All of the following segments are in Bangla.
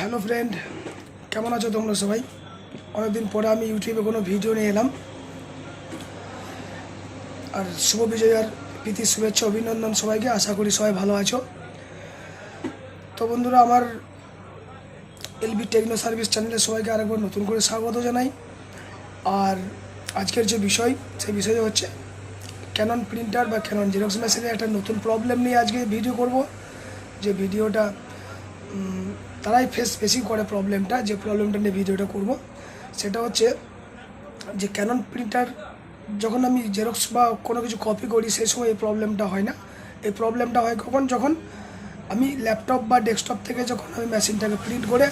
হ্যালো ফ্রেন্ড, কেমন আছো তোমরা সবাই? অনেকদিন পরে আমি ইউটিউবে কোনো ভিডিও নিয়ে এলাম। আর শুভ বিজয়ার প্রীতি শুভেচ্ছা অভিনন্দন সবাইকে। আশা করি সবাই ভালো আছো। তো বন্ধুরা, আমার এলবি টেকনো সার্ভিস চ্যানেলে সবাইকে আরেকবার নতুন করে স্বাগত জানাই। আর আজকের যে বিষয়, সেই বিষয় হচ্ছে ক্যানন প্রিন্টার বা ক্যানন জেরক্স মেশিনের একটা নতুন প্রবলেম নিয়ে আজকে ভিডিও করব। যে ভিডিওটা তারাই বেশি করে প্রবলেমটা, যে প্রবলেমটা নিয়ে ভিডিওটা করব সেটা হচ্ছে যে ক্যানন প্রিন্টার যখন আমি জেরক্স বা কোনো কিছু কপি করি সেই সময় এই প্রবলেমটা হয় না। এই প্রবলেমটা হয় কখন? যখন আমি ল্যাপটপ বা ডেস্কটপ থেকে যখন আমি মেশিনটাকে প্রিন্ট করে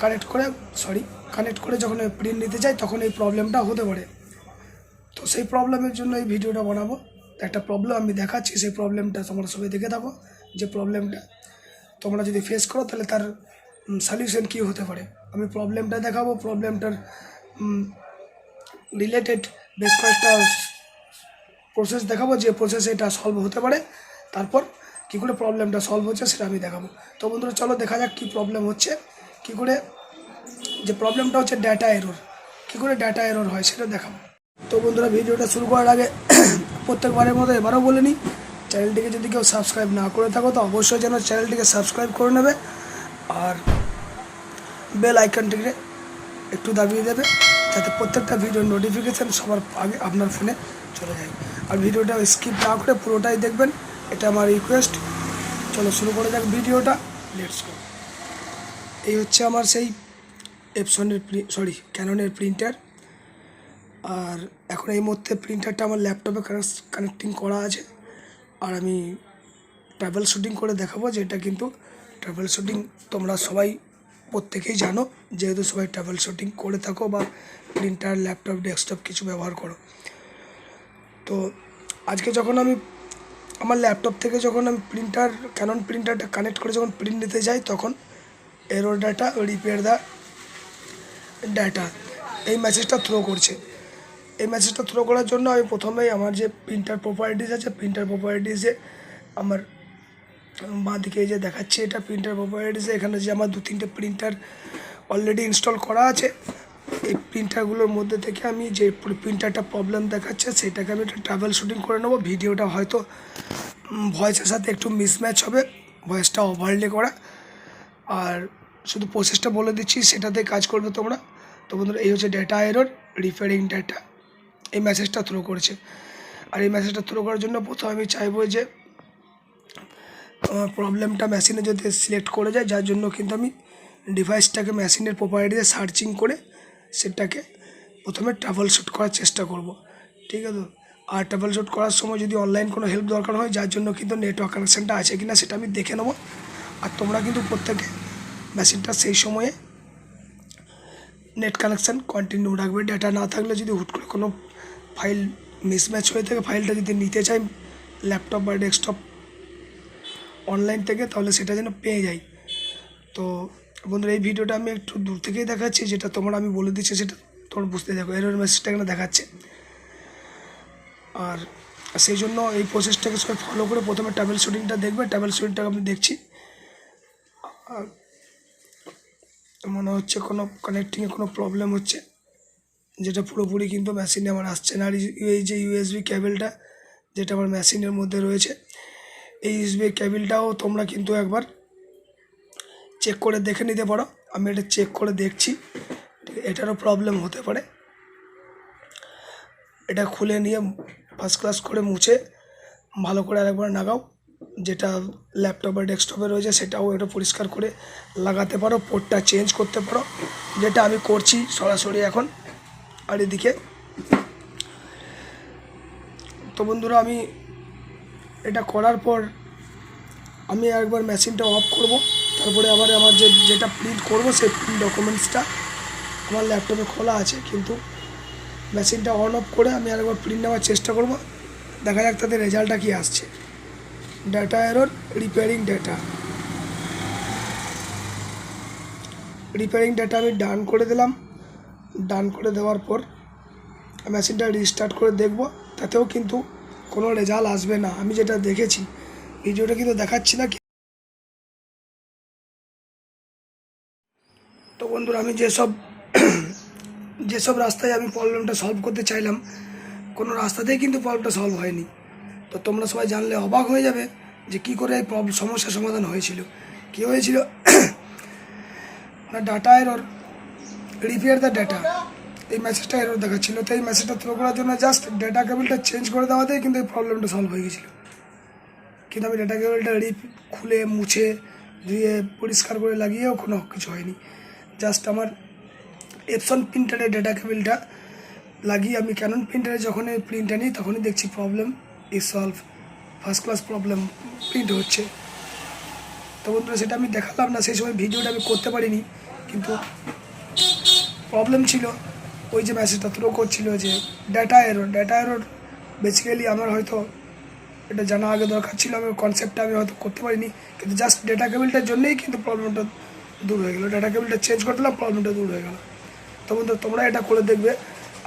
কানেক্ট করে যখন আমি প্রিন্ট নিতে যাই তখন এই প্রবলেমটা হতে পারে। তো সেই প্রবলেমের জন্য এই ভিডিওটা বানাবো। একটা প্রবলেম আমি দেখাচ্ছি, সেই প্রবলেমটা তোমরা সবাই দেখে থাকো। যে প্রবলেমটা তোমরা যদি ফেস করো তাহলে তার সলিউশন কী হতে পারে আমি প্রবলেমটা দেখাবো। প্রবলেমটার রিলেটেড বেশ কয়েকটা প্রসেস দেখাবো, যে প্রসেসে এটা সলভ হতে পারে। তারপর কী করে প্রবলেমটা সলভ হচ্ছে সেটা আমি দেখাবো। তো বন্ধুরা, চলো দেখা যাক কী প্রবলেম হচ্ছে। কী করে যে প্রবলেমটা হচ্ছে ডাটা এরর, কী করে ডাটা এরর হয় সেটা দেখাবো। তো বন্ধুরা, ভিডিওটা শুরু করার আগে প্রত্যেকবারের মতো এবারও বলে নিই, চ্যানেলটিকে যদি কেউ সাবস্ক্রাইব না করে থাকো তো অবশ্যই যেন চ্যানেলটিকে সাবস্ক্রাইব করে নেবে আর বেল আইকনটিকে একটু দাবিয়ে দেবে, যাতে প্রত্যেকটা ভিডিওর নোটিফিকেশান সবার আগে আপনার ফোনে চলে যায়। আর ভিডিওটা স্কিপ না করে পুরোটাই দেখবেন, এটা আমার রিকোয়েস্ট। চলো শুরু করে যাক ভিডিওটা। Let's go. এই হচ্ছে আমার সেই ক্যাননের প্রিন্টার। আর এখন এই মুহূর্তে প্রিন্টারটা আমার ল্যাপটপে কানেক্টিং করা আছে। আর আমি ট্রাভেল শ্যুটিং করে দেখাবো, যেটা কিন্তু ট্রাভেল শ্যুটিং তোমরা সবাই প্রত্যেকেই জানো, যেহেতু সবাই ট্রাভেল শ্যুটিং করে থাকো বা প্রিন্টার, ল্যাপটপ, ডেস্কটপ কিছু ব্যবহার করো। তো আজকে যখন আমি আমার ল্যাপটপ থেকে যখন আমি ক্যানন প্রিন্টারটা কানেক্ট করে যখন প্রিন্ট নিতে যাই তখন error data repair the data এই মেসেজটা থ্রো করছে। এই মেসেজটা থ্রো করার জন্য আমি প্রথমেই আমার যে প্রিন্টার প্রপার্টিস আছে, প্রিন্টার প্রপার্টিসে আমার বাঁ দিকে যে দেখাচ্ছে এটা প্রিন্টার প্রপার্টিসে, এখানে যে আমার 2-3টে প্রিন্টার অলরেডি ইনস্টল করা আছে। এই প্রিন্টারগুলোর মধ্যে থেকে আমি যে প্রিন্টারটা প্রবলেম দেখাচ্ছে সেটাকে আমি একটা ট্রাভেল শ্যুটিং করে নেবো। ভিডিওটা হয়তো ভয়েসের সাথে একটু মিসম্যাচ হবে, ভয়েসটা ওভারলে করা। আর শুধু প্রসেসটা বলে দিচ্ছি, সেটাতে কাজ করবে তোমরা। তো বন্ধুরা, এই হচ্ছে ডেটা এরর রিপেয়ারিং ডাটা, এই মেসেজটা থ্রো করেছে। আর এই মেসেজটা থ্রো করার জন্য প্রথমে আমি চাইবো যে প্রবলেমটা মেশিনে যদি সিলেক্ট করে যায়, যার জন্য কিন্তু আমি ডিভাইসটাকে মেশিনের প্রপার্টিতে সার্চিং করে সেটাকে প্রথমে ট্রাভেল শ্যুট করার চেষ্টা করব, ঠিক আছে? আর ট্রাভেল শ্যুট করার সময় যদি অনলাইন কোনো হেল্প দরকার হয়, যার জন্য কিন্তু নেটওয়ার্ক কানেকশানটা আছে কি না সেটা আমি দেখে নেবো। আর তোমরা কিন্তু প্রত্যেকে মেশিনটা সেই সময়ে নেট কানেকশান কন্টিনিউ রাখবে। ডেটা না থাকলে যদি হুট করে কোনো ফাইল মিসম্যাচ হয়ে থাকে, ফাইলটা যদি নিতে চাই ল্যাপটপ বা ডেস্কটপ অনলাইন থেকে, তাহলে সেটা যেন পেয়ে যাই। তো বন্ধুরা, এই ভিডিওটা আমি একটু দূর থেকেই দেখাচ্ছি, যেটা তোমরা আমি বলে দিচ্ছি সেটা তোমরা বুঝতে দেখো। এরর মেসেজটা এখানে দেখাচ্ছে। আর সেই জন্য এই প্রসেসটাকে সবাই ফলো করে প্রথমে ট্রাভেল শ্যুটিংটা দেখবে। ট্রাভেল শ্যুটিংটা আমি দেখছি। আর মনে হচ্ছে কোনো কানেক্টিংয়ে কোনো প্রবলেম হচ্ছে, যেটা পুরোপুরি কিন্তু মেশিনে আমার আসছে না। আর এই যে ইউএসবি কেবেলটা যেটা আমার মেশিনের মধ্যে রয়েছে, এই ইউএসবি কেবেলটাও তোমরা কিন্তু একবার চেক করে দেখে নিতে পারো। আমি এটা চেক করে দেখছি, এটারও প্রবলেম হতে পারে। এটা খুলে নিয়ে ফার্স্ট ক্লাস করে মুছে ভালো করে আরেকবার লাগাও। যেটা ল্যাপটপ বা ডেস্কটপে রয়েছে সেটাও এটা পরিষ্কার করে লাগাতে পারো, পোর্টটা চেঞ্জ করতে পারো, যেটা আমি করছি সরাসরি এখন। আর এদিকে তো বন্ধুরা, আমি এটা করার পর আমি একবার মেশিনটা অফ করব। তারপরে আবার আমার যেটা প্রিন্ট করব সেই প্রিন্ট ডকুমেন্টসটা আমার ল্যাপটপে খোলা আছে, কিন্তু মেশিনটা অন অফ করে আমি আরেকবার প্রিন্ট নেওয়ার চেষ্টা করব। দেখা যাক তাদের রেজাল্টটা কী আসছে। ডাটা এরর রিপেয়ারিং ডাটা আমি ডান করে দিলাম। ডান করে দেওয়ার পর মেশিনটা রিস্টার্ট করে দেখব, তাতেও কিন্তু কোনো রেজাল্ট আসবে না। আমি যেটা দেখেছি ভিডিওটা কিন্তু দেখাচ্ছি না। তো বন্ধুরা আমি যেসব রাস্তায় আমি প্রবলেমটা সলভ করতে চাইলাম কোনো রাস্তাতেই কিন্তু প্রবলেমটা সলভ হয়নি। তো তোমরা সবাই জানলে অবাক হয়ে যাবে যে কী করে এই সমস্যার সমাধান হয়েছিল। কী হয়েছিল না, data error, repair the data, এই মেসেজটা এরর দেখাচ্ছিল। তো এই মেসেজটা থ্রো করার জন্য জাস্ট ডেটা কেবলটা চেঞ্জ করে দেওয়াতেই কিন্তু এই প্রবলেমটা সলভ হয়ে গেছিলো। কিন্তু আমি ডেটা কেবলটা খুলে মুছে ধুয়ে পরিষ্কার করে লাগিয়েও কোনো কিছু হয়নি। জাস্ট আমার এপসন প্রিন্টারে ডেটা কেবলটা লাগিয়ে আমি ক্যানন প্রিন্টারে যখন প্রিন্ট আনি তখনই দেখছি problem is solve, first class problem print হচ্ছে। তো বন্ধুরা সেটা আমি দেখালাম না, সেই সময় ভিডিওটা আমি করতে পারিনি। কিন্তু প্রবলেম ছিল ওই যে মেসেজটা থ্রো করছিল যে ডেটা এরর বেসিক্যালি আমার হয়তো এটা জানা আগে দরকার ছিল, আমি কনসেপ্টটা আমি হয়তো করতে পারিনি। কিন্তু জাস্ট ডেটা কেবলটার জন্যই কিন্তু প্রবলেমটা দূর হয়ে গেলো। ডেটা কেবলটা চেঞ্জ করে দিলাম, প্রবলেমটা দূর হয়ে গেল। তো বন্ধু তোমরা এটা করে দেখবে।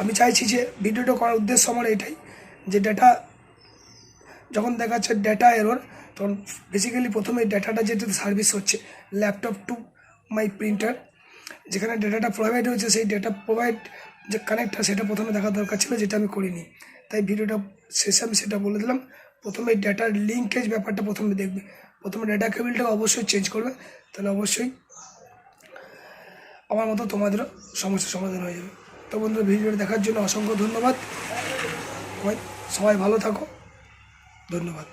আমি চাইছি যে ভিডিওটা করার উদ্দেশ্য আমার এটাই যে ডেটা যখন দেখাচ্ছে ডেটা এরর, তখন বেসিক্যালি প্রথমে ডেটাটা যেটা সার্ভিস হচ্ছে ল্যাপটপ টু মাই প্রিন্টার, যেখানে ডেটাটা প্রোভাইড হচ্ছে সেই ডেটা প্রোভাইড যে কানেক্টটা সেটা প্রথমে দেখা দরকার ছিল, যেটা আমি করিনি। তাই ভিডিওটা শেষে আমি সেটা বলে দিলাম। প্রথমে ডেটার লিঙ্কেজ ব্যাপারটা প্রথমে দেখবে, প্রথমে ডেটা কেবলটা অবশ্যই চেঞ্জ করবে, তাহলে অবশ্যই আমার মতো তোমাদেরও সমস্যার সমাধান হয়ে যাবে। তো বন্ধুরা ভিডিওটা দেখার জন্য অসংখ্য ধন্যবাদ। সবাই ভালো থাকো, ধন্যবাদ।